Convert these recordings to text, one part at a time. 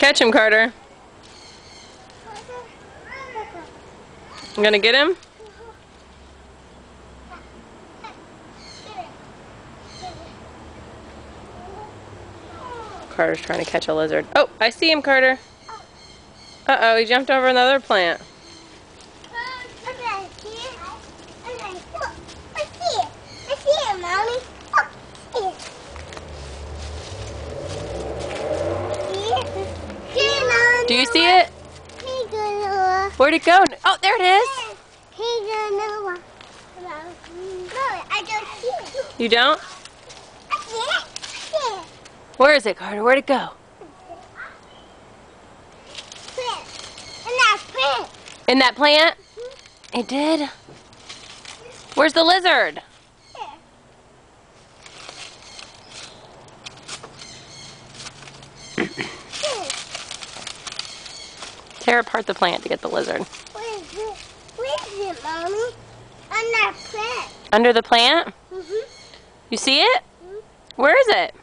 Catch him, Carter. I'm gonna get him? Carter's trying to catch a lizard. Oh, I see him, Carter. Uh-oh, he jumped over another plant. Do you see it? Where'd it go? Oh, there it is. I don't see it. You don't? I see it. Where is it, Carter? Where'd it go? In that plant? It did? Where's the lizard? Tear apart the plant to get the lizard. Where is it, Mommy? On that plant. Under the plant? Mm-hmm. You see it? Mm-hmm. Where is it?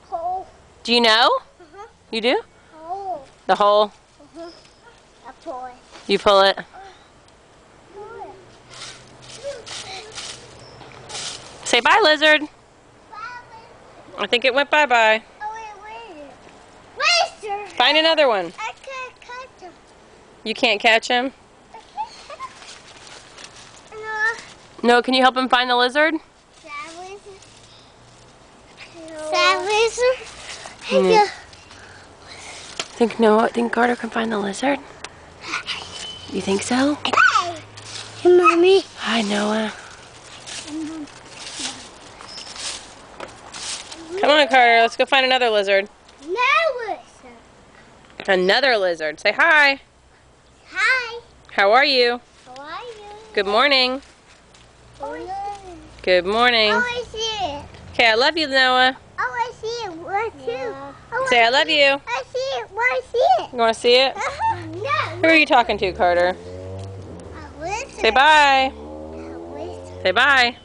Hole. Do you know? Uh-huh. You do? Hole. The hole? Uh-huh. A toy. You pull it? Say bye, lizard. I think it went bye-bye. Oh, wait, where is it? Lizard! Find another one. I can't catch him. You can't catch him? No. No, can you help him find the lizard? That lizard? Yeah. Think Carter can find the lizard? You think so? Hey, Mommy. Hi, Noah. Come on, Carter. Let's go find another lizard. No lizard. Another lizard. Say hi. Hi. How are you? How are you? Good morning. Oh, Good morning. I see it. Okay, I love you, Noah. Oh, I see it. Where too? Yeah. Oh, Say I love you. I see it. Where I see it? You want to see it? No. Who are you talking to, Carter? A lizard. Say bye. A lizard. Say bye.